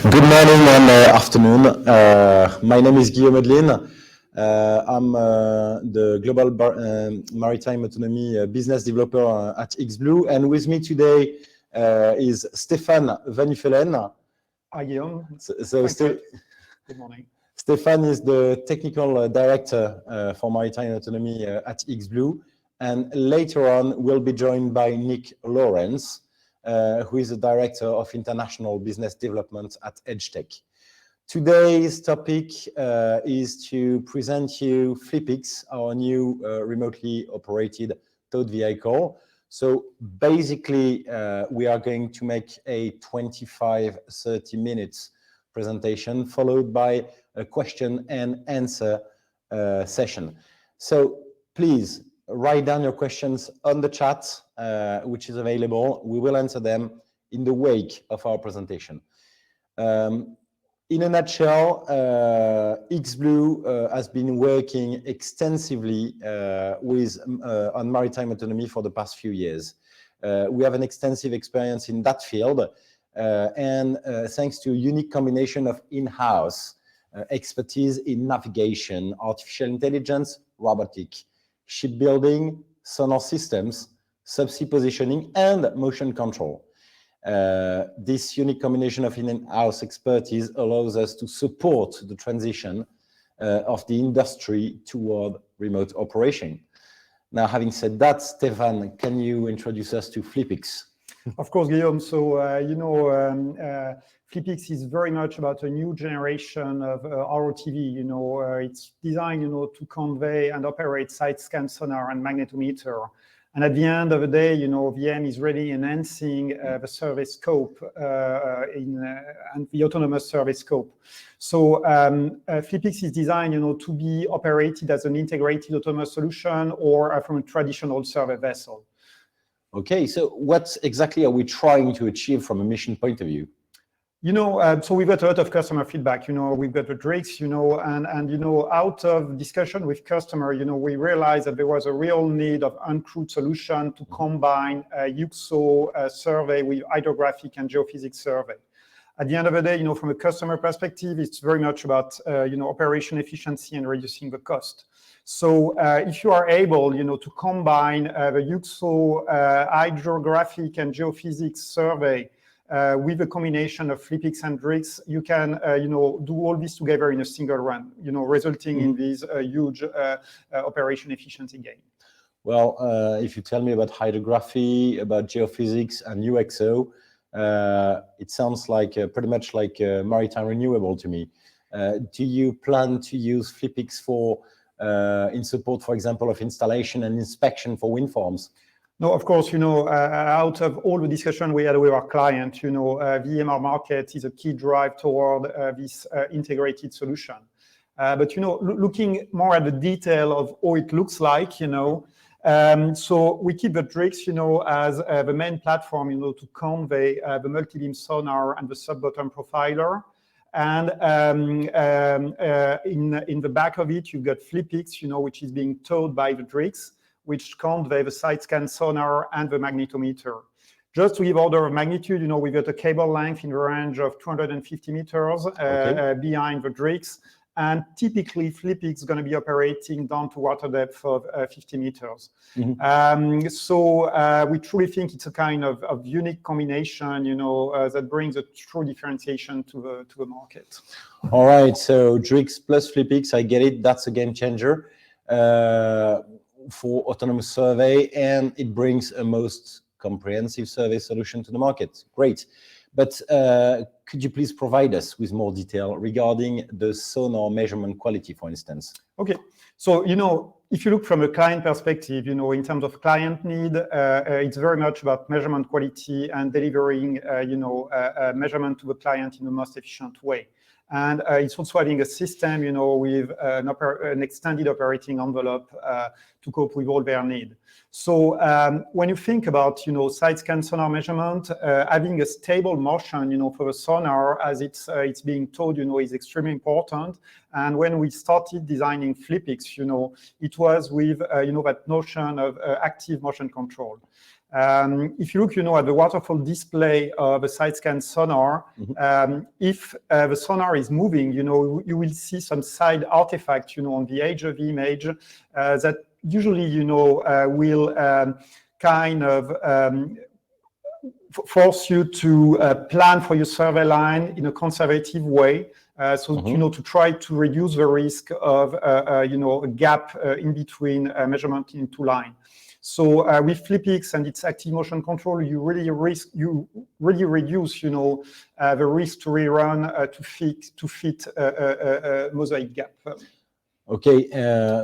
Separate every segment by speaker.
Speaker 1: Good morning and afternoon. My name is Guillaume. I'm the Global Maritime Autonomy Business Developer at XBlue, and with me today is Stéphane Van Uffelen.
Speaker 2: Hi, Guillaume.
Speaker 1: Good morning. Stéphane is the Technical Director for Maritime Autonomy at XBlue, and later on we'll be joined by Nick Lawrence, who is the Director of International Business Development at EdgeTech. Today's topic is to present you FlipiX, our new remotely operated towed vehicle. So basically, we are going to make a 25-30 minutes presentation, followed by a question and answer session. So please, write down your questions on the chat, which is available. We will answer them in the wake of our presentation. In a nutshell, XBlue has been working extensively on maritime autonomy for the past few years. We have an extensive experience in that field, and thanks to a unique combination of in-house expertise in navigation, artificial intelligence, robotics, shipbuilding, sonar systems, subsea positioning, and motion control. This unique combination of in-house expertise allows us to support the transition of the industry toward remote operation. Now, having said that, Stéphane, can you introduce us to FlipiX?
Speaker 2: Of course, Guillaume. So, FlipiX is very much about a new generation of ROTV. It's designed, to convey and operate side scan sonar and magnetometer. And at the end of the day, the aim is really enhancing the service scope and the autonomous service scope. So FlipiX is designed, to be operated as an integrated autonomous solution or from a traditional survey vessel.
Speaker 1: Okay, so what exactly are we trying to achieve from a mission point of view?
Speaker 2: So we've got a lot of customer feedback. We've got the DRIX, and out of discussion with customer, we realized that there was a real need of uncrewed solution to combine UXO survey with hydrographic and geophysics survey. At the end of the day, from a customer perspective, it's very much about operation efficiency and reducing the cost. So if you are able, to combine the UXO hydrographic and geophysics survey with a combination of FlipiX and DRIX, you can, do all this together in a single run, resulting in this huge operation efficiency gain.
Speaker 1: Well, if you tell me about hydrography, about geophysics and UXO, it sounds like pretty much like maritime renewable to me. Do you plan to use FlipiX for in support, for example, of installation and inspection for wind farms?
Speaker 2: No, of course, out of all the discussion we had with our client, the EMR market is a key drive toward this integrated solution. But, looking more at the detail of how it looks like, so we keep the DRIX, as the main platform, to convey the multi-beam sonar and the sub-bottom profiler. And in the back of it, you've got FlipiX, which is being towed by the DRIX, which convey the side scan sonar and the magnetometer. Just to give order of magnitude, we've got a cable length in the range of 250 meters behind the DRIX. And typically, FlipiX is going to be operating down to water depth of 50 meters. Mm-hmm. So we truly think it's a kind of unique combination, that brings a true differentiation to the market.
Speaker 1: All right, so DRIX plus FlipiX, I get it. That's a game changer for autonomous survey, and it brings a most comprehensive survey solution to the market. Great. But could you please provide us with more detail regarding the sonar measurement quality, for instance? Okay.
Speaker 2: So, if you look from a client perspective, in terms of client need, it's very much about measurement quality and delivering, measurement to the client in the most efficient way. And it's also having a system, with an extended operating envelope to cope with all their needs. So when you think about, side scan sonar measurement, having a stable motion, for the sonar, as it's being told, is extremely important. And when we started designing FlipiX, it was with, that notion of active motion control. If you look, at the waterfall display of a side scan sonar, if the sonar is moving, you will see some side artifact, on the edge of the image that usually, will kind of force you to plan for your survey line in a conservative way. To try to reduce the risk of, a gap in between measurement in two lines. So with FlipiX and its active motion control, you really reduce, the risk to rerun to fit a mosaic gap.
Speaker 1: Okay,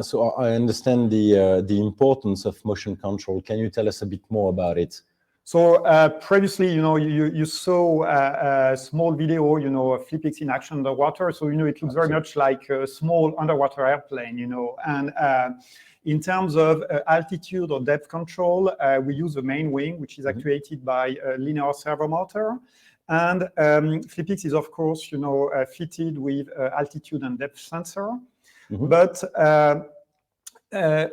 Speaker 1: so I understand the importance of motion control. Can you tell us a bit more about it?
Speaker 2: So previously, you saw a small video, of FlipiX in action underwater. So, it looks very much like a small underwater airplane, and in terms of altitude or depth control, we use the main wing, which is actuated by a linear servo motor. And FlipiX is, of course, fitted with altitude and depth sensor. But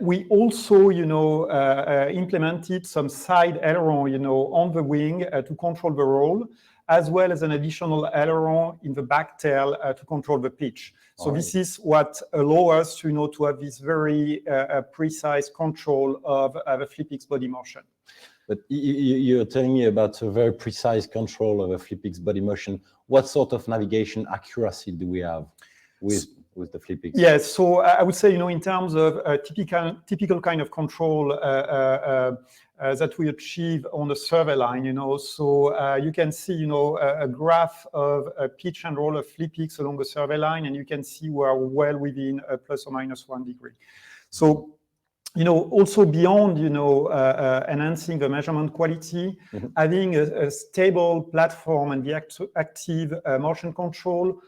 Speaker 2: we also, implemented some side aileron, on the wing to control the roll, as well as an additional aileron in the back tail to control the pitch. So this is what allows us to, to have this very precise control of the FlipiX body motion.
Speaker 1: But you're telling me about a very precise control of a FlipiX body motion. What sort of navigation accuracy do we have with the FlipiX?
Speaker 2: Yes, so I would say, in terms of typical kind of control that we achieve on the survey line, so you can see, a graph of pitch and roll of FlipiX along the survey line, and you can see we're well within plus or minus 1 degree. So, also beyond, enhancing the measurement quality, having a stable platform and the active motion control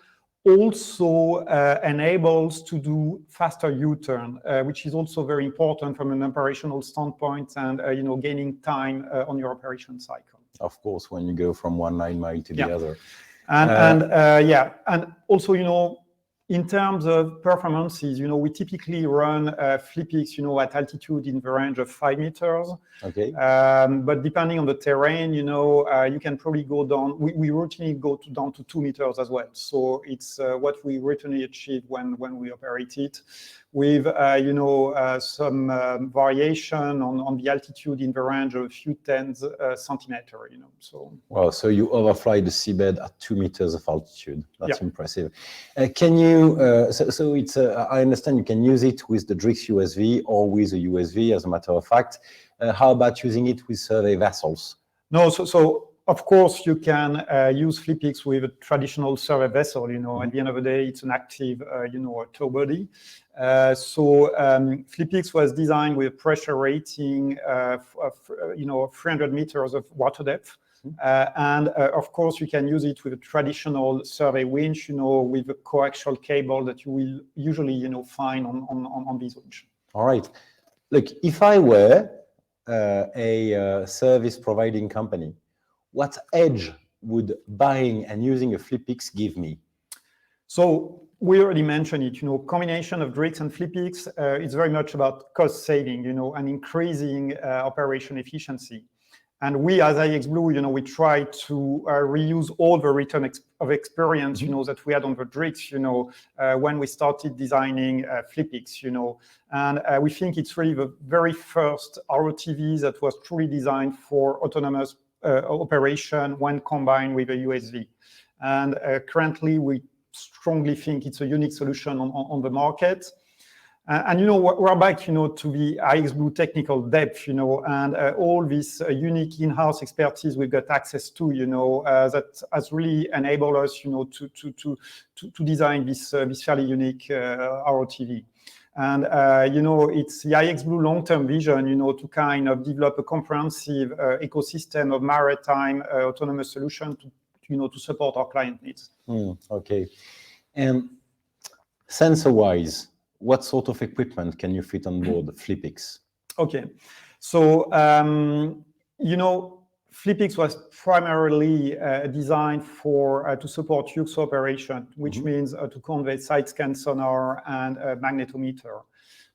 Speaker 2: also enables to do faster U-turn, which is also very important from an operational standpoint and, gaining time on your operation cycle.
Speaker 1: Of course, when you go from one 9 mile to the other.
Speaker 2: And also, in terms of performances, we typically run FlipiX, at altitude in the range of 5 meters.
Speaker 1: Okay.
Speaker 2: But depending on the terrain, you can probably go down. We routinely go down to 2 meters as well. So it's what we routinely achieve when we operate it, with some variation on the altitude in the range of a few tens centimeters. So.
Speaker 1: Well, so you overfly the seabed at 2 meters of altitude. That's impressive. Can you? So it's. I understand you can use it with the DRIX USV or with a USV, as a matter of fact. How about using it with survey vessels?
Speaker 2: No, so of course you can use FlipiX with a traditional survey vessel. At the end of the day, it's an active, tow body. So FlipiX was designed with a pressure rating of 300 meters of water depth. And of course, you can use it with a traditional survey winch, with a coaxial cable that you will usually, find on these winch.
Speaker 1: All right. Look, if I were a service providing company, what edge would buying and using a FlipiX give me?
Speaker 2: So we already mentioned it, combination of DRIX and FlipiX is very much about cost saving, and increasing operation efficiency. And we, as iXblue, we try to reuse all the return of experience, that we had on the DRIX, when we started designing FlipiX, And we think it's really the very first ROTV that was truly designed for autonomous operation when combined with a USV. And currently, we strongly think it's a unique solution on the market. And we're back, to the iXblue technical depth, and all this unique in-house expertise we've got access to, that has really enabled us, to design this fairly unique ROTV. And it's the iXblue long-term vision, to kind of develop a comprehensive ecosystem of maritime autonomous solution to support our client needs.
Speaker 1: Okay, and sensor-wise, what sort of equipment can you fit on board FlipiX?
Speaker 2: Okay, so FlipiX was primarily designed for to support UX operation, which means to convey side scan sonar and magnetometer.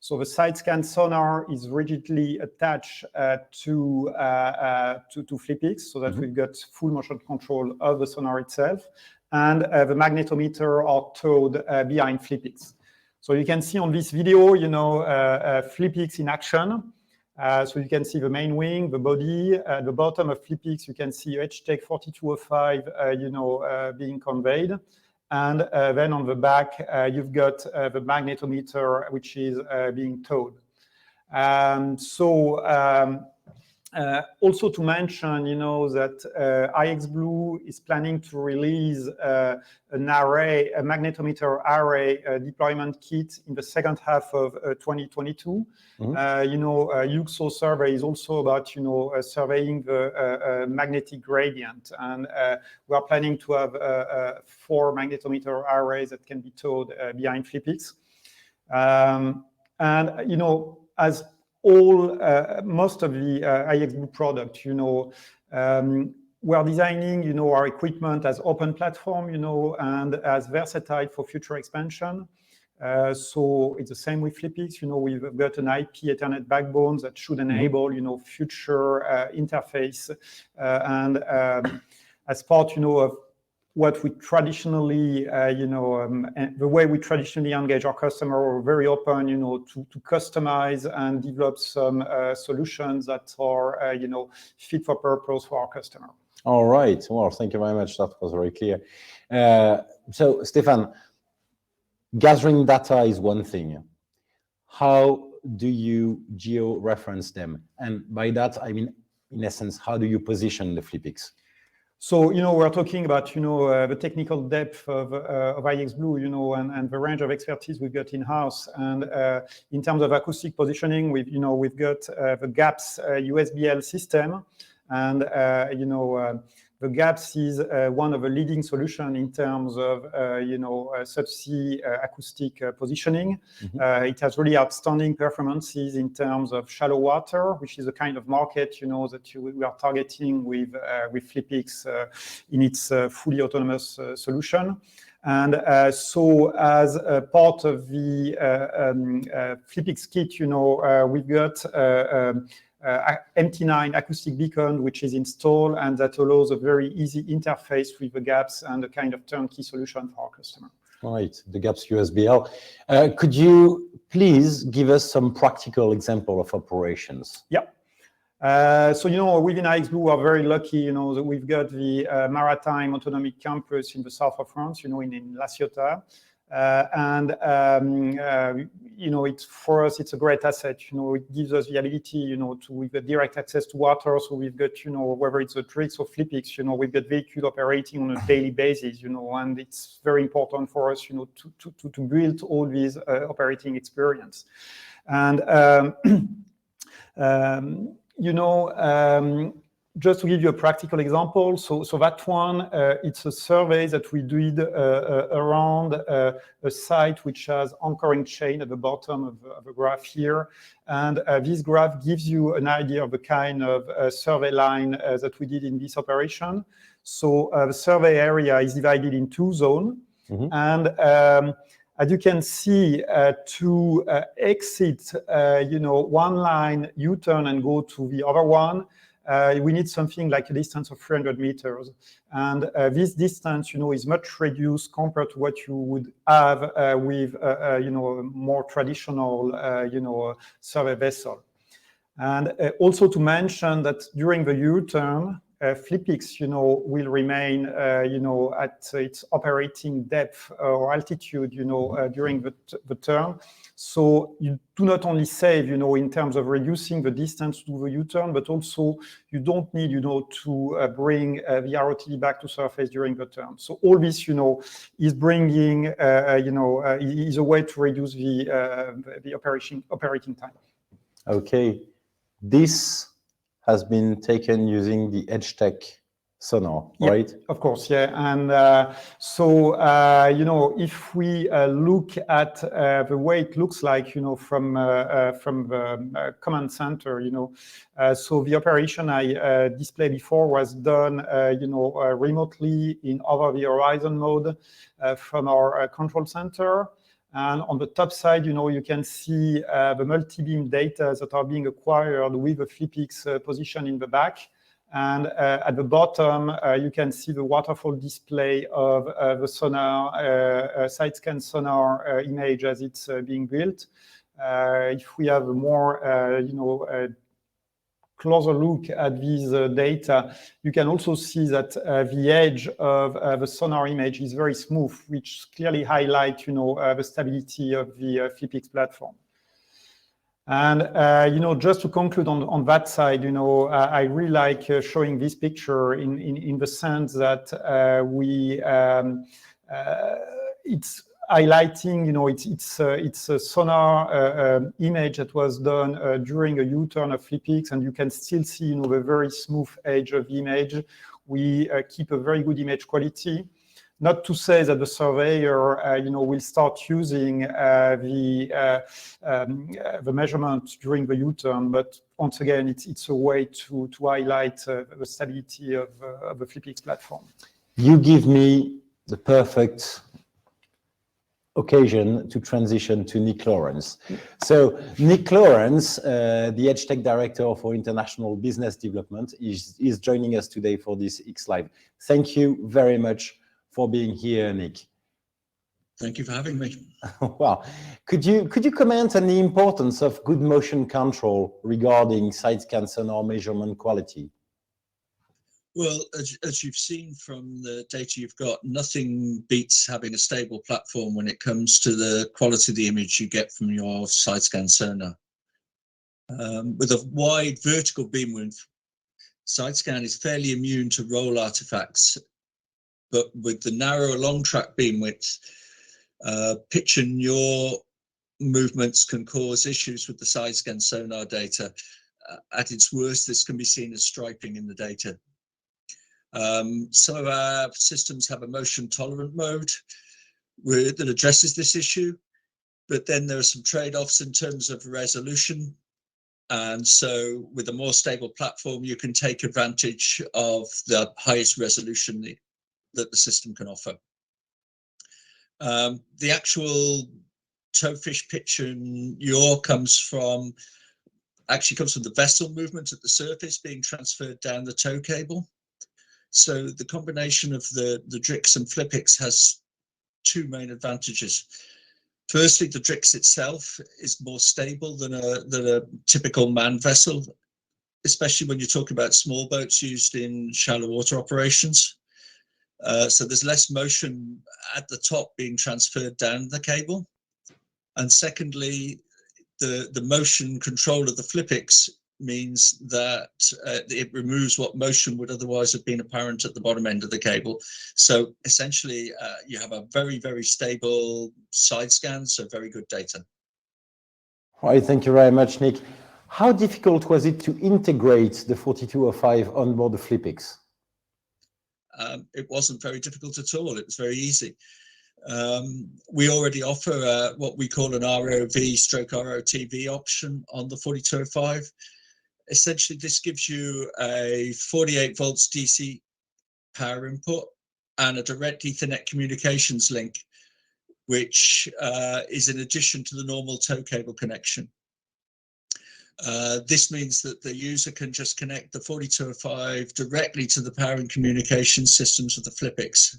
Speaker 2: So the side scan sonar is rigidly attached to FlipiX, so that we've got full motion control of the sonar itself, and the magnetometer are towed behind FlipiX. So you can see on this video, FlipiX in action. So you can see the main wing, the body. At the bottom of FlipiX, you can see EdgeTech 4205, being conveyed. And then on the back, you've got the magnetometer, which is being towed. Also to mention, that iXblue is planning to release a magnetometer array deployment kit in the second half of 2022. UXO survey is also about, surveying the magnetic gradient. And we are planning to have 4 magnetometer arrays that can be towed behind FlipiX. As most of the iXblue product, we are designing, our equipment as open platform, and as versatile for future expansion. So it's the same with FlipiX. We've got an IP Ethernet backbone that should enable, future interface. And as part, of what we traditionally, the way we traditionally engage our customer, we're very open, to customize and develop some solutions that are, fit for purpose for our customer.
Speaker 1: All right. Well, thank you very much. That was very clear. So, Stefan, gathering data is one thing. How do you geo-reference them? And by that, I mean, in essence, how do you position the FlipiX?
Speaker 2: So, we're talking about, the technical depth of iXblue, and the range of expertise we've got in-house. And in terms of acoustic positioning, we've got the GAPS USBL system. And, the GAPS is one of the leading solutions in terms of, subsea acoustic positioning. It has really outstanding performances in terms of shallow water, which is a kind of market, that we are targeting with FlipiX in its fully autonomous solution. And so as a part of the FlipiX kit, we've got MT9 acoustic beacon, which is installed, and that allows a very easy interface with the GAPS and a kind of turnkey solution for our customer.
Speaker 1: Right, the GAPS USBL. Could you please give us some practical example of operations?
Speaker 2: Yeah. So, within iXblue, we are very lucky, that we've got the Maritime Autonomy Campus in the south of France, in La Ciotat. For us, it's a great asset. It gives us the ability, we've got direct access to water. So we've got, whether it's a Trix or FlipiX, we've got vehicles operating on a daily basis, and it's very important for us, to build all these operating experience. And, just to give you a practical example, so that one, it's a survey that we did around a site which has anchoring chain at the bottom of the graph here. And this graph gives you an idea of the kind of survey line that we did in this operation. So the survey area is divided in 2 zones. And as you can see, to exit, one line, U-turn and go to the other one, we need something like a distance of 300 meters. And this distance, is much reduced compared to what you would have with, a more traditional, survey vessel. And also to mention that during the U-turn, FlipiX, will remain, at its operating depth or altitude, during the turn. So you do not only save, in terms of reducing the distance to the U-turn, but also you don't need, to bring the ROTV back to surface during the turn. So all this, is bringing, is a way to reduce the operating time.
Speaker 1: Okay, this has been taken using the EdgeTech sonar,
Speaker 2: Yeah,
Speaker 1: right?
Speaker 2: of course, yeah. And you know, if we look at the way it looks like, you know, from the command center, you know, so the operation I displayed before was done, you know, remotely in over the horizon mode from our control center. And on the top side, you know, you can see the multi-beam data that are being acquired with the FlipiX position in the back. And at the bottom, you can see the waterfall display of the sonar, side scan sonar image as it's being built. If we have a more, you know, closer look at these data, you can also see that the edge of the sonar image is very smooth, which clearly highlight, you know, the stability of the FlipiX platform. And, you know, just to conclude on that side, you know, I really like showing this picture in the sense that it's highlighting, you know, it's a sonar image that was done during a U-turn of FlipiX, and you can still see, you know, the very smooth edge of the image. We keep a very good image quality. Not to say that the surveyor, you know, will start using the measurement during the U-turn, but once again, it's a way to highlight the stability of the FlipiX platform.
Speaker 1: You give me the perfect occasion to transition to Nick Lawrence. So Nick Lawrence, the EdgeTech Director for International Business Development, is joining us today for this iXlive. Thank you very much for being here, Nick.
Speaker 3: Thank you for having me.
Speaker 1: Wow. Could you comment on the importance of good motion control regarding side scan sonar measurement quality?
Speaker 3: Well, as you've seen from the data you've got, nothing beats having a stable platform when it comes to the quality of the image you get from your side scan sonar. With a wide vertical beam width, side scan is fairly immune to roll artifacts, but with the narrower long track beam width, pitch and yaw movements can cause issues with the side scan sonar data. At its worst, this can be seen as striping in the data. Some of our systems have a motion tolerant mode that addresses this issue, but then there are some trade-offs in terms of resolution. And so with a more stable platform, you can take advantage of the highest resolution that the system can offer. The actual towfish pitch and yaw comes from the vessel movement at the surface being transferred down the tow cable. So the combination of the DRIX and FlipiX has two main advantages. Firstly, the DRIX itself is more stable than a typical manned vessel, especially when you talk about small boats used in shallow water operations. So there's less motion at the top being transferred down the cable. And secondly, the motion control of the FlipiX means that it removes what motion would otherwise have been apparent at the bottom end of the cable. So essentially, you have a very, very stable side scan, so very good data.
Speaker 1: All right, thank you very much, Nick. How difficult was it to integrate the 4205 onboard the FlipiX?
Speaker 3: It wasn't very difficult at all. It was very easy. We already offer what we call an ROV/ROTV option on the 4205. Essentially, this gives you a 48 volts DC power input and a direct Ethernet communications link, which is in addition to the normal tow cable connection. This means that the user can just connect the 4205 directly to the power and communication systems of the FlipiX.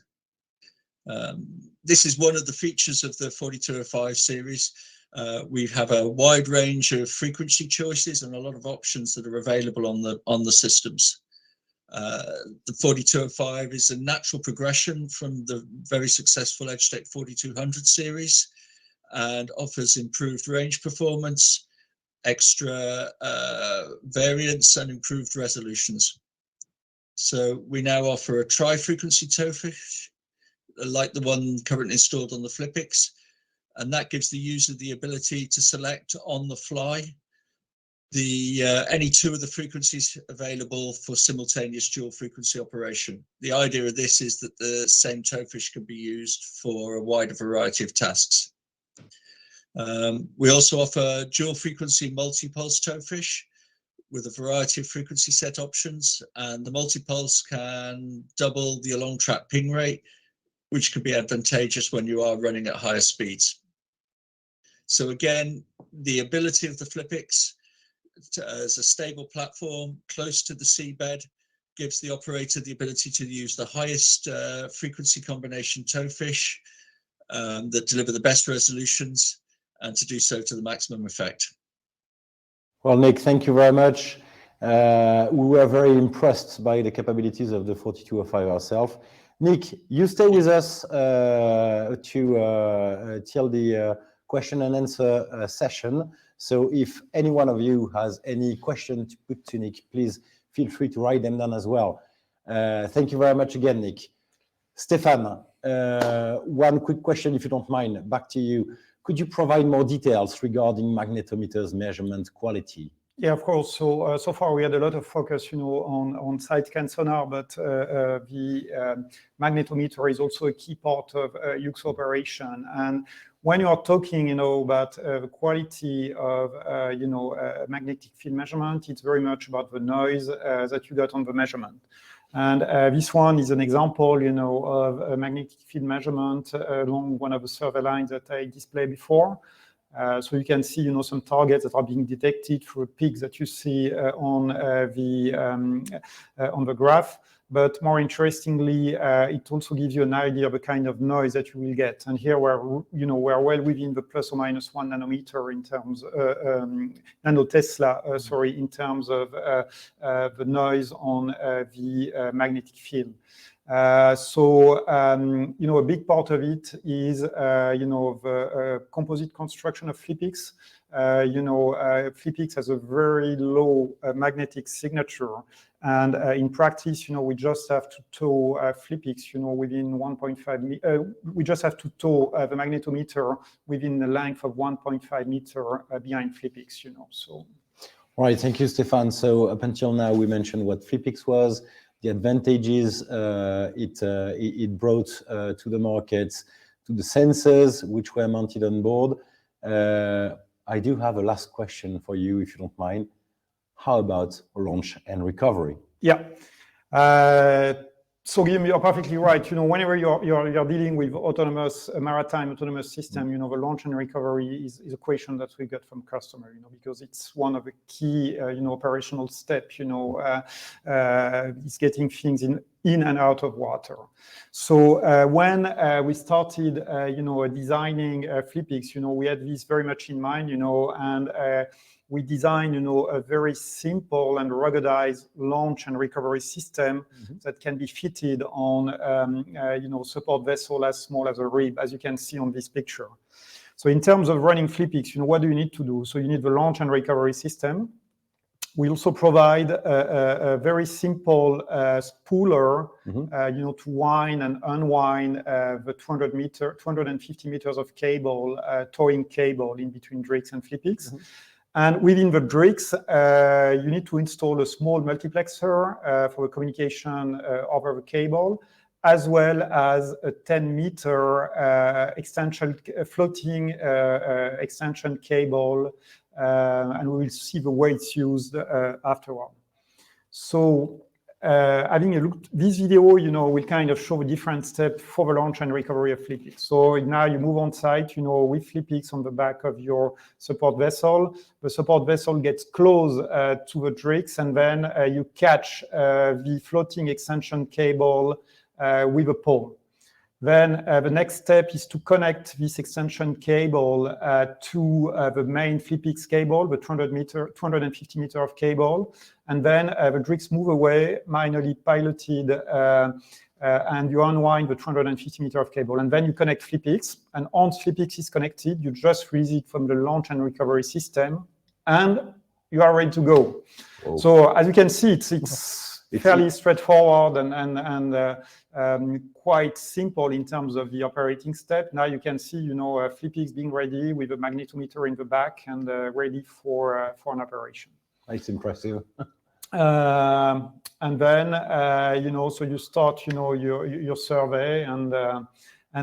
Speaker 3: This is one of the features of the 4205 series. We have a wide range of frequency choices and a lot of options that are available on the systems. The 4205 is a natural progression from the very successful EdgeTech 4200 series and offers improved range performance, extra variance and improved resolutions. So we now offer a tri-frequency towfish like the one currently installed on the FlipiX, and that gives the user the ability to select on the fly any two of the frequencies available for simultaneous dual frequency operation. The idea of this is that the same towfish can be used for a wider variety of tasks. We also offer dual frequency multi-pulse towfish with a variety of frequency set options, and the multi-pulse can double the along track ping rate, which can be advantageous when you are running at higher speeds. So again, the ability of the FlipiX as a stable platform close to the seabed gives the operator the ability to use the highest frequency combination towfish that deliver the best resolutions, and to do so to the maximum effect.
Speaker 1: Well, Nick, thank you very much. We were very impressed by the capabilities of the 4205 ourselves. Nick, you stay with us till the question and answer session. So if any one of you has any question to put to Nick, please feel free to write them down as well. Thank you very much again, Nick. Stefan, one quick question, if you don't mind, back to you. Could you provide more details regarding Magnetometer's measurement quality?
Speaker 2: Yeah, of course. So far we had a lot of focus, on Side Scan Sonar, but the Magnetometer is also a key part of UX operation. And when you are talking, about the quality of, magnetic field measurement, it's very much about the noise that you got on the measurement. And this one is an example, of a magnetic field measurement along one of the survey lines that I displayed before. So you can see, some targets that are being detected through peaks that you see on the graph. But more interestingly, it also gives you an idea of the kind of noise that you will get. And here we're well within the plus or minus 1 nanometer in terms nanotesla, sorry, in terms of the noise on the magnetic field. A big part of it is, the composite construction of FlipiX. FlipiX has a very low magnetic signature, and in practice, we just have to tow FlipiX, within 1.5 meters. We just have to tow the magnetometer within the length of 1.5 meters behind FlipiX. So.
Speaker 1: All right, thank you, Stefan. So up until now, we mentioned what FlipiX was, the advantages it brought to the market, to the sensors which were mounted on board. I do have a last question for you, if you don't mind. How about launch and recovery?
Speaker 2: Yeah. So Guillaume, you're perfectly right. Whenever you're dealing with maritime autonomous system, the launch and recovery is a question that we get from customer, because it's one of the key, operational steps, is getting things in and out of water. So when we started, designing FlipiX, we had this very much in mind, and we designed, a very simple and ruggedized launch and recovery system that can be fitted on, support vessel as small as a rib, as you can see on this picture. So in terms of running FlipiX, what do you need to do? So you need the launch and recovery system. We also provide a very simple spooler, to wind and unwind the 250 meters of cable, towing cable in between Drix and FlipiX. And within the Drix, you need to install a small multiplexer for the communication over the cable, as well as a 10-meter floating extension cable, and we will see the way it's used afterward. So having a look, this video, will kind of show a different step for the launch and recovery of FlipiX. So now you move on site, with FlipiX on the back of your support vessel. The support vessel gets close to the Drix, and then you catch the floating extension cable with a pole. Then the next step is to connect this extension cable to the main FlipiX cable, the 250 meter of cable, and then the Drix move away, manually piloted, and you unwind the 250 meter of cable, and then you connect FlipiX, and once FlipiX is connected, you just release it from the launch and recovery system, and you are ready to go. Whoa. So as you can see, it's fairly straightforward and quite simple in terms of the operating step. Now you can see, FlipiX being ready with a magnetometer in the back and ready for an operation.
Speaker 1: It's impressive.
Speaker 2: And then, so you start, your survey, and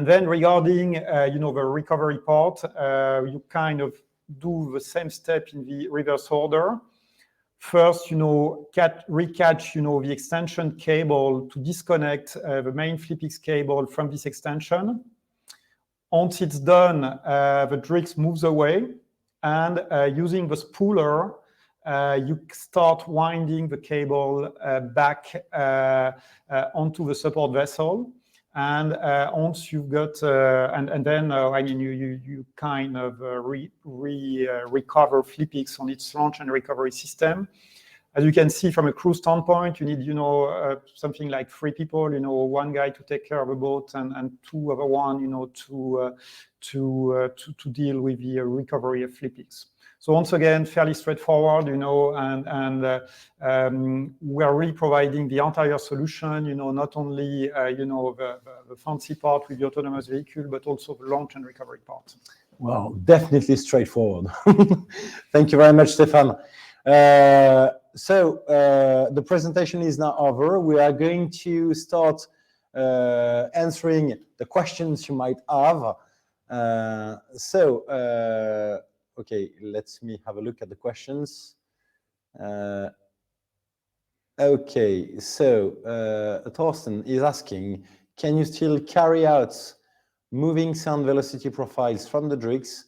Speaker 2: then regarding, the recovery part, you kind of do the same step in the reverse order. First, recatch, the extension cable to disconnect the main FlipiX cable from this extension. Once it's done, the DRIX moves away, and using the spooler, you start winding the cable back onto the support vessel. And once you've got, and then you kind of recover FlipiX on its launch and recovery system. As you can see from a crew standpoint, you need, something like 3 people, 1 guy to take care of a boat, and 2 other one, to deal with the recovery of FlipiX. So once again, fairly straightforward, and we are really providing the entire solution, not only, the fancy part with the autonomous vehicle, but also the launch and recovery part.
Speaker 1: Well, definitely straightforward. Thank you very much, Stefan. So the presentation is now over. We are going to start answering the questions you might have. Okay, let me have a look at the questions. Okay, so Thorsten is asking, can you still carry out moving sound velocity profiles from the DRIX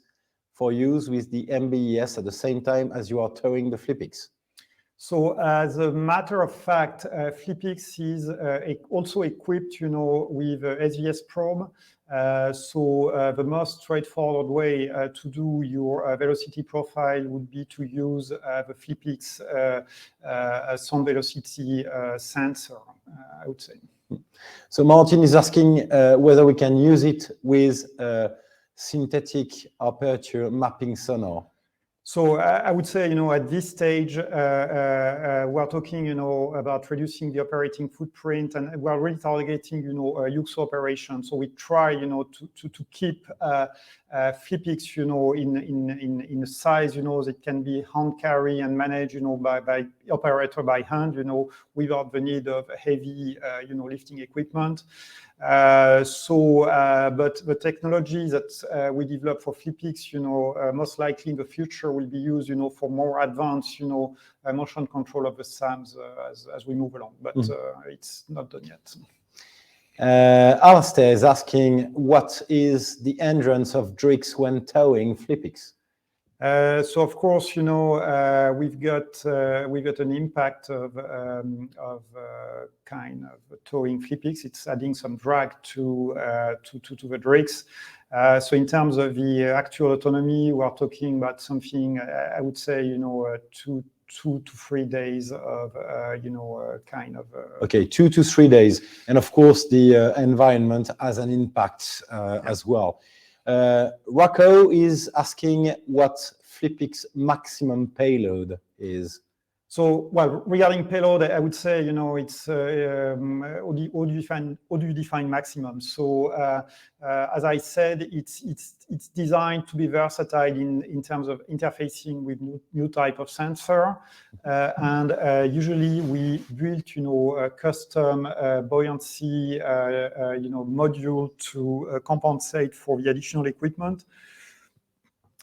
Speaker 1: for use with the MBES at the same time as you are towing the FlipiX?
Speaker 2: So as a matter of fact, FlipiX is also equipped, with SVS probe. So the most straightforward way to do your velocity profile would be to use the FlipiX sound velocity sensor, I would say.
Speaker 1: So Martin is asking whether we can use it with synthetic aperture mapping sonar.
Speaker 2: So I would say, at this stage, we're talking, about reducing the operating footprint, and we're really targeting, UXO operation. So we try, to keep FlipiX, in a size, that can be hand carry and managed, by operator by hand, without the need of heavy, lifting equipment. But the technology that we develop for FlipiX, most likely in the future will be used, for more advanced, motion control of the SAMs as we move along. But it's not done yet.
Speaker 1: Alistair is asking, what is the hindrance of DRIX when towing FlipiX?
Speaker 2: So of course, we've got an impact of kind of towing FlipiX. It's adding some drag to the DRIX. So in terms of the actual autonomy, we're talking about something, I would say, 2 to 3 days of, kind of.
Speaker 1: Okay, 2 to 3 days. And of course, the environment has an impact as well. Rocco is asking what FlipiX maximum payload is.
Speaker 2: So, well, regarding payload, I would say, it's how do you define maximum? So, as I said, it's designed to be versatile in terms of interfacing with new type of sensor, and usually we built, a custom buoyancy, module to compensate for the additional equipment.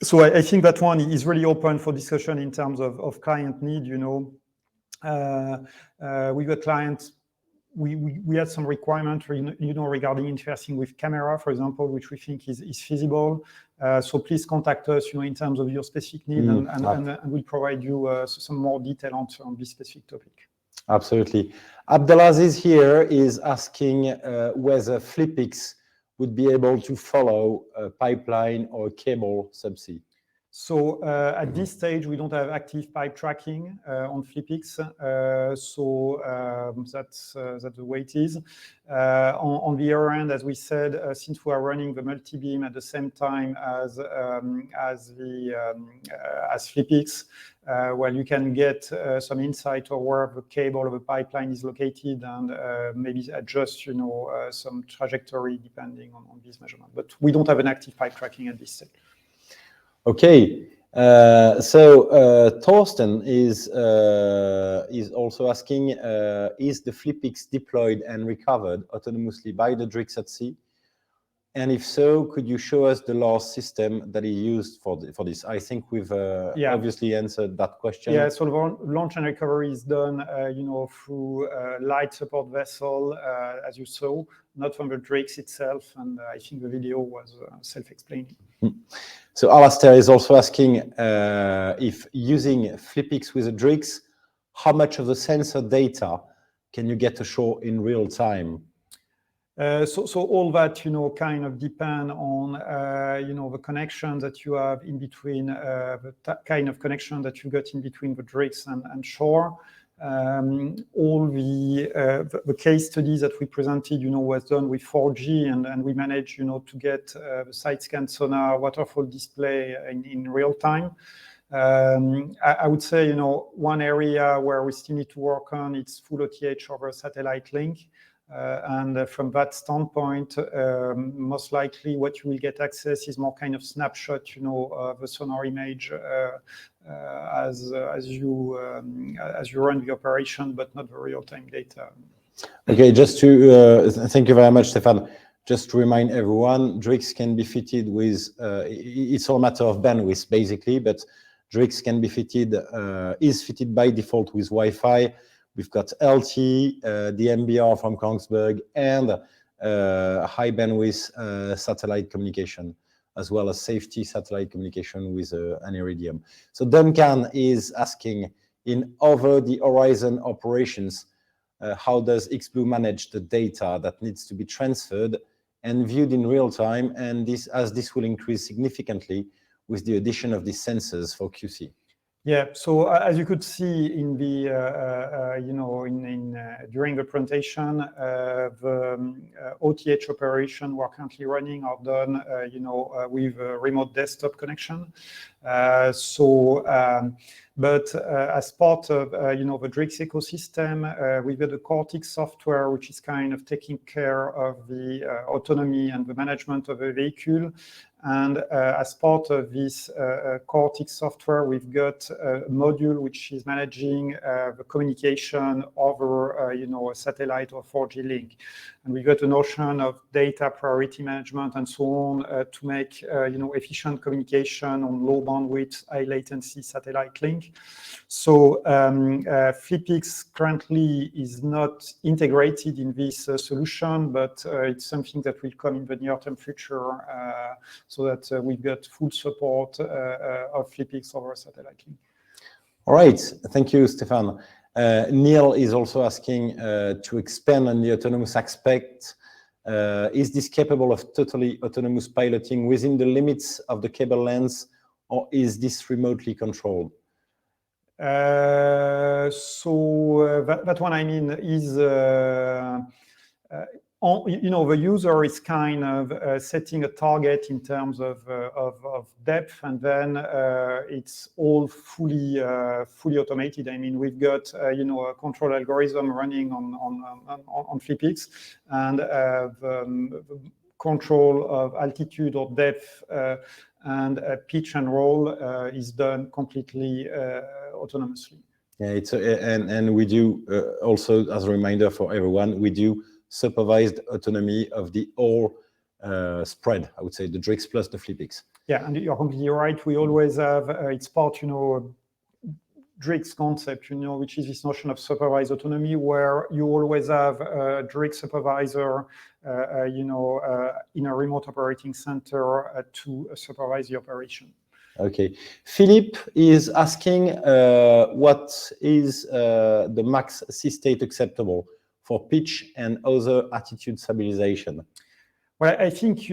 Speaker 2: So I think that one is really open for discussion in terms of client need. We got clients. We had some requirement, regarding interfacing with camera, for example, which we think is feasible. So please contact us, in terms of your specific need, and we'll provide you some more detail on this specific topic.
Speaker 1: Absolutely. Abdelaziz here is asking whether FlipiX would be able to follow a pipeline or a cable subsea.
Speaker 2: So at this stage, we don't have active pipe tracking on FlipiX. That's the way it is. On the other end, as we said, since we are running the multi-beam at the same time as FlipiX, well, you can get some insight of where the cable or the pipeline is located, and maybe adjust, some trajectory depending on this measurement. But we don't have an active pipe tracking at this stage.
Speaker 1: Okay. Thorsten is also asking, is the FlipiX deployed and recovered autonomously by the DRIX at sea? And if so, could you show us the last system that is used for this? I think we've obviously answered that question.
Speaker 2: Yeah, so the launch and recovery is done, through light support vessel, as you saw, not from the DRIX itself. And I think the video was self-explaining.
Speaker 1: So Alastair is also asking if using FlipiX with a DRIX, how much of the sensor data can you get ashore in real time?
Speaker 2: So all that, kind of depend on, the connection that you have in between, the kind of connection that you got in between the DRIX and shore. All the case studies that we presented, was done with 4G, and we managed, to get the side scan sonar waterfall display in real time. I would say, one area where we still need to work on, it's full OTH over satellite link. And from that standpoint, most likely what you will get access is more kind of snapshot, of the sonar image as you run the operation, but not the real-time data.
Speaker 1: Okay, just to thank you very much, Stefan. Just to remind everyone, DRIX can be fitted with. It's all a matter of bandwidth, basically, but DRIX can be fitted, is fitted by default with Wi-Fi. We've got LT, the MBR from Kongsberg, and high bandwidth satellite communication, as well as safety satellite communication with an Iridium. So Duncan is asking, in over-the-horizon operations, how does XBlue manage the data that needs to be transferred and viewed in real time, and this will increase significantly with the addition of these sensors for QC?
Speaker 2: Yeah, so as you could see in the, during the presentation, the OTH operation we're currently running are done, with a remote desktop connection. But as part of, the DRIX ecosystem, we've got the Cortex software, which is kind of taking care of the autonomy and the management of a vehicle. And as part of this Cortex software, we've got a module which is managing the communication over, a satellite or 4G link. And we've got a notion of data priority management and so on to make, efficient communication on low bandwidth, high latency satellite link. So FlipiX currently is not integrated in this solution, but it's something that will come in the near-term future, so that we've got full support of FlipiX over satellite link.
Speaker 1: All right, thank you, Stefan. Neil is also asking to expand on the autonomous aspect. Is this capable of totally autonomous piloting within the limits of the cable length, or is this remotely controlled?
Speaker 2: So that one, I mean, is the user is kind of setting a target in terms of depth, and then it's all fully automated. I mean, we've got a control algorithm running on FlipiX, and the control of altitude or depth and pitch and roll is done completely autonomously.
Speaker 1: Yeah, it's and we do also, as a reminder for everyone, we do supervised autonomy of the whole spread, I would say, the DRIX plus the FlipiX.
Speaker 2: Yeah, and you're completely right. We always have, it's part, DRIX concept, which is this notion of supervised autonomy, where you always have a DRIX supervisor, in a remote operating center to supervise the operation.
Speaker 1: Okay. Philip is asking, what is the max sea state acceptable for pitch and other attitude stabilization?
Speaker 2: Well, I think,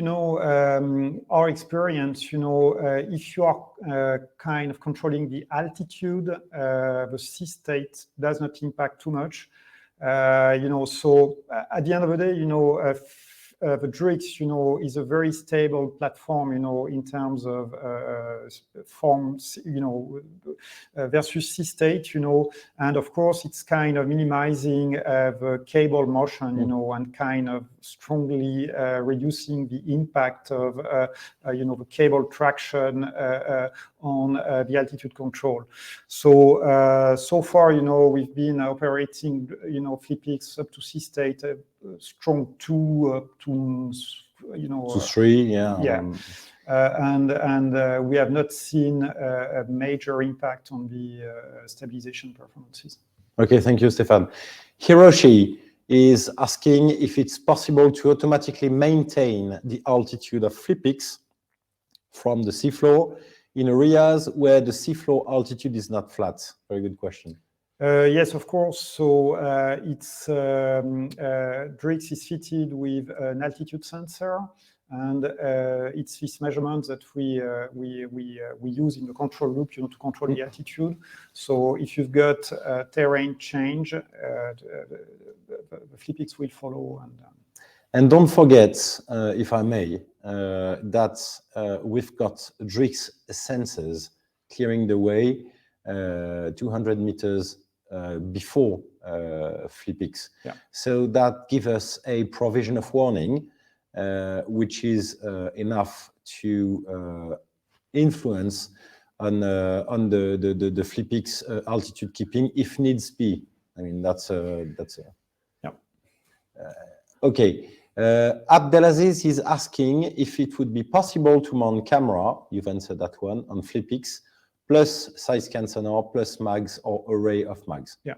Speaker 2: our experience, if you are kind of controlling the altitude, the sea state does not impact too much. So at the end of the day, the DRIX, is a very stable platform, in terms of forms, versus sea state, and of course it's kind of minimizing the cable motion, and kind of strongly reducing the impact of, the cable traction on the altitude control. So so far, we've been operating, FlipiX up to sea state, strong 2 to
Speaker 1: 3, yeah.
Speaker 2: Yeah. And we have not seen a major impact on the stabilization performances.
Speaker 1: Okay, thank you, Stefan. Hiroshi is asking if it's possible to automatically maintain the altitude of FlipiX from the seafloor in areas where the seafloor altitude is not flat. Very good question.
Speaker 2: Yes, of course. So DRIX is fitted with an altitude sensor, and it's this measurement that we use in the control loop, to control the altitude. So if you've got terrain change, the FlipiX will follow.
Speaker 1: And don't forget, if I may, that we've got DRIX sensors clearing the way 200 meters before FlipiX.
Speaker 2: Yeah.
Speaker 1: So that gives us a provision of warning, which is enough to influence on the FlipiX altitude keeping if needs be. I mean, that's
Speaker 2: yeah.
Speaker 1: Okay. Abdelaziz is asking if it would be possible to mount camera, you've answered that one, on FlipiX, plus side scan sonar, plus mags or array of mags.
Speaker 2: Yeah.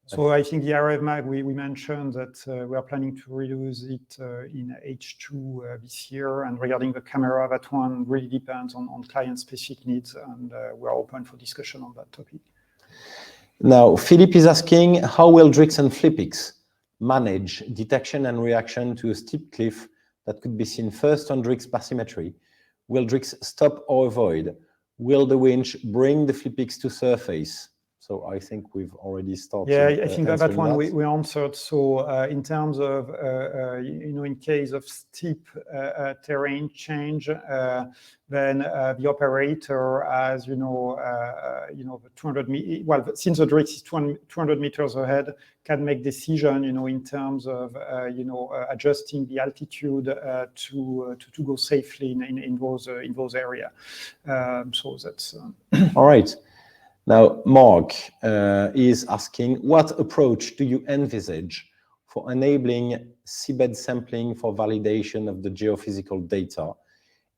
Speaker 2: So I think the array of mag, we mentioned that we are planning to reuse it in H2 this year. And regarding the camera, that one really depends on client-specific needs, and we're open for discussion on that topic.
Speaker 1: Now, Philip is asking, how will DRIX and FlipiX manage detection and reaction to a steep cliff that could be seen first on DRIX bathymetry? Will DRIX stop or avoid? Will the winch bring the FlipiX to surface? So I think we've already started.
Speaker 2: Yeah, I think that one we answered. So in terms of, in case of steep terrain change, then the operator has, the 200 meters, well, since the DRIX is 200 meters ahead, can make decision, in terms of, adjusting the altitude to go safely in those areas. So that's
Speaker 1: all right. Now, Mark is asking, what approach do you envisage for enabling seabed sampling for validation of the geophysical data?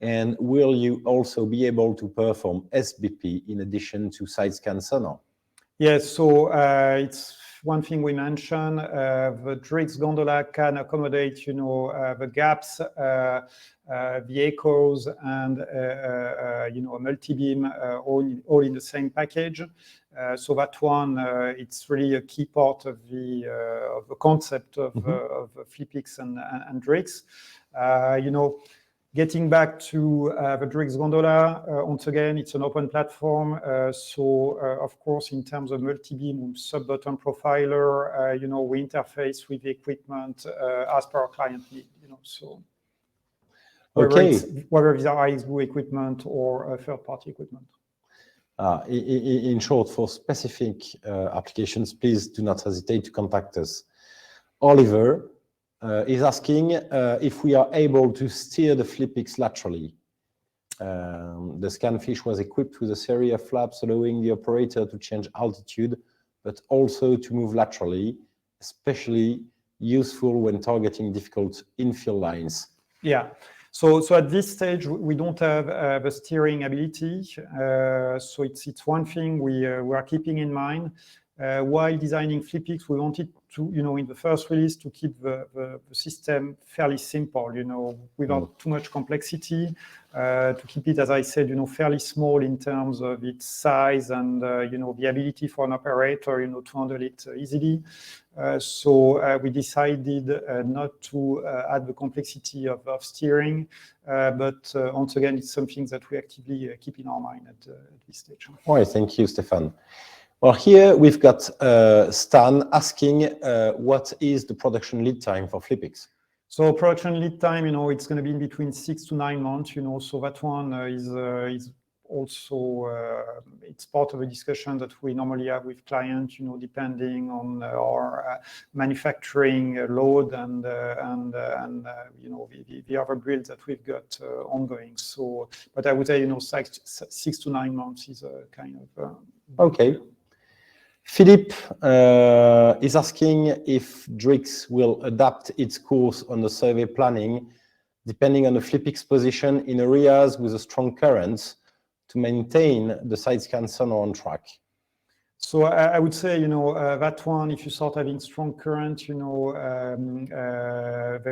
Speaker 1: And will you also be able to perform SBP in addition to side scan sonar?
Speaker 2: Yes, so it's one thing we mentioned. The DRIX gondola can accommodate, the gaps, the echoes, and a multi-beam all in the same package. So that one, it's really a key part of the concept of FlipiX and DRIX. Getting back to the DRIX gondola, once again, it's an open platform. So, of course, in terms of multi-beam sub-bottom profiler, we interface with the equipment as per our client need. So whether these are iXblue equipment or third-party equipment.
Speaker 1: In short, for specific applications, please do not hesitate to contact us. Oliver is asking if we are able to steer the FlipiX laterally. The scanfish was equipped with a series of flaps allowing the operator to change altitude, but also to move laterally, especially useful when targeting difficult infill lines.
Speaker 2: Yeah. So at this stage, we don't have the steering ability. So it's one thing we are keeping in mind. While designing FlipiX, we wanted to, in the first release, to keep the system fairly simple, without too much complexity, to keep it, as I said, fairly small in terms of its size and, the ability for an operator, to handle it easily. So we decided not to add the complexity of steering, but once again, it's something that we actively keep in our mind at this stage.
Speaker 1: All right, thank you, Stefan. Well, here we've got Stan asking what is the production lead time for FlipiX?
Speaker 2: So production lead time, it's going to be in between 6 to 9 months, so that one is also it's part of a discussion that we normally have with clients, depending on our manufacturing load and the other builds that we've got ongoing. So, but I would say 6 to 9 months is a kind of
Speaker 1: okay. Philippe is asking if DRIX will adapt its course on the survey planning depending on the FlipiX position in areas with a strong current to maintain the side scan sonar on track.
Speaker 2: So I would say, that one, if you start having strong current, there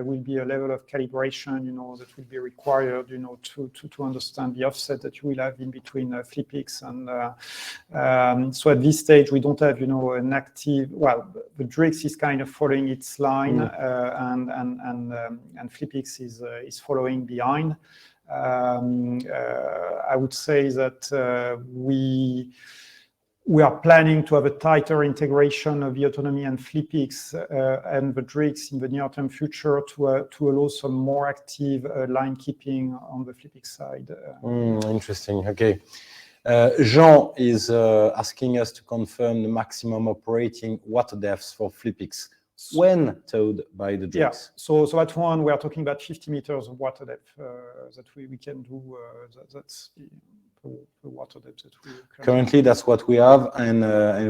Speaker 2: will be a level of calibration, that will be required, to understand the offset that you will have in between FlipiX and so at this stage we don't have, an active. Well, the DRIX is kind of following its line, and FlipiX is following behind. I would say that we are planning to have a tighter integration of the autonomy and FlipiX and the DRIX in the near-term future to allow some more active line keeping on the FlipiX side.
Speaker 1: Interesting. Okay. Jean is asking us to confirm the maximum operating water depths for FlipiX when towed by the DRIX.
Speaker 2: Yeah. So that one we are talking about 50 meters of water depth that we can do. That's the water depth that we
Speaker 1: currently that's what we have, and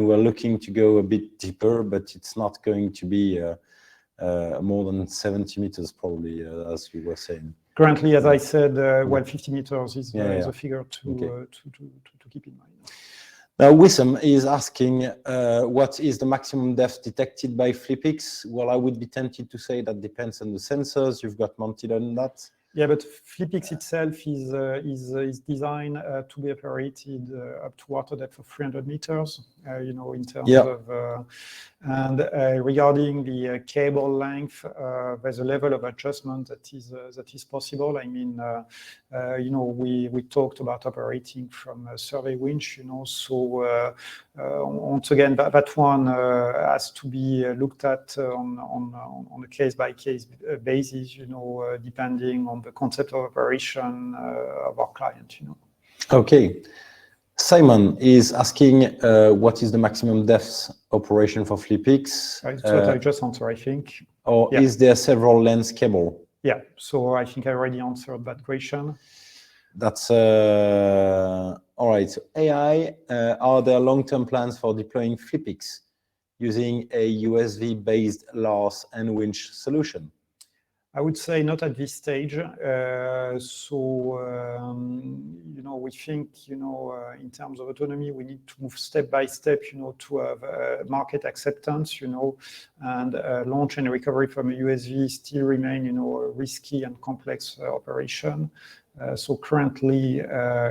Speaker 1: we're looking to go a bit deeper, but it's not going to be more than 70 meters probably, as you were saying.
Speaker 2: Currently, as I said, 50 meters is a figure to keep in mind.
Speaker 1: Now, Wissam is asking what is the maximum depth detected by FlipiX? Well, I would be tempted to say that depends on the sensors you've got mounted on that.
Speaker 2: Yeah, but FlipiX itself is designed to be operated up to water depth of 300 meters, in terms of, and regarding the cable length, there's a level of adjustment that is possible. I mean, we talked about operating from a survey winch, so once again, that one has to be looked at on a case-by-case basis, depending on the concept of operation of our client.
Speaker 1: Okay. Simon is asking what is the maximum depth operation for FlipiX?
Speaker 2: That's what I just answered, I think.
Speaker 1: Or is there several lengths cable?
Speaker 2: Yeah, so I think I already answered that question.
Speaker 1: That's all right. So AI, are there long-term plans for deploying FlipiX using a USV-based LARS and winch solution?
Speaker 2: I would say not at this stage. We think, in terms of autonomy, we need to move step by step, to have market acceptance, and launch and recovery from a USV still remain, a risky and complex operation. So currently,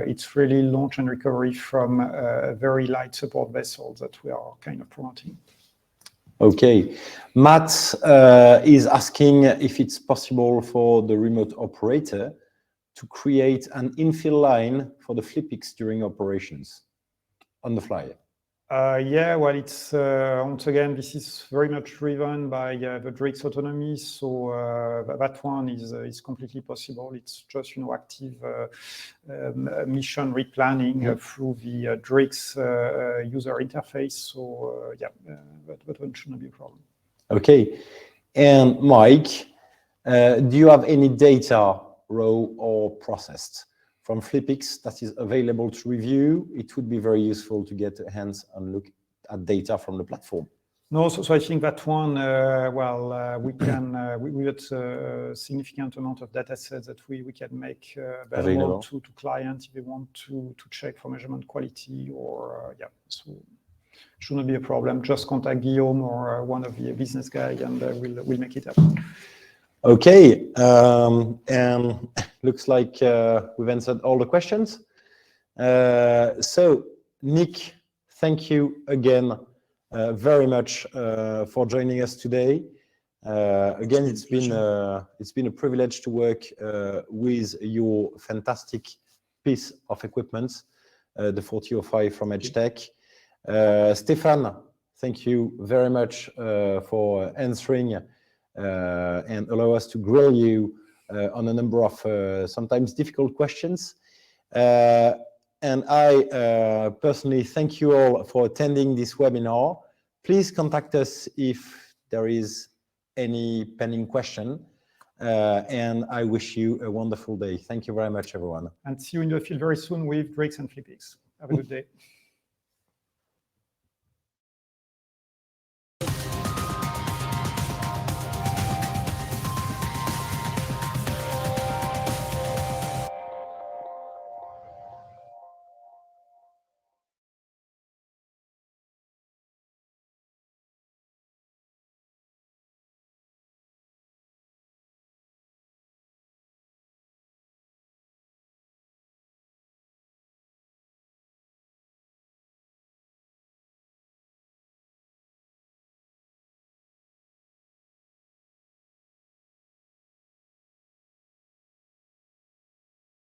Speaker 2: it's really launch and recovery from very light support vessels that we are kind of promoting.
Speaker 1: Okay. Matt is asking if it's possible for the remote operator to create an infill line for the FlipiX during operations on the fly.
Speaker 2: Yeah, well, it's once again, this is very much driven by the DRIX autonomy. So that one is completely possible. It's just active mission replanning through the DRIX user interface. So that one shouldn't be a problem. Okay.
Speaker 1: And Mike, do you have any data, raw or processed, from FlipiX that is available to review? It would be very useful to get a hands and look at data from the platform.
Speaker 2: No, so I think that one, we can, we got a significant amount of data sets that we can make available to clients if they want to check for measurement quality or, so shouldn't be a problem. Just contact Guillaume or one of the business guys and we'll make it happen.
Speaker 1: Okay, and looks like we've answered all the questions. So, Nick, thank you again very much for joining us today. Again, it's been a privilege to work with your fantastic piece of equipment, the 4005 from EdgeTech. Stéphane, thank you very much for answering and allow us to grill you on a number of sometimes difficult questions. And I personally thank you all for attending this webinar. Please contact us if there is any pending question. And I wish you a wonderful day. Thank you very much, everyone.
Speaker 2: And see you in the field very soon with Drakes and FlipiX. Have a good day.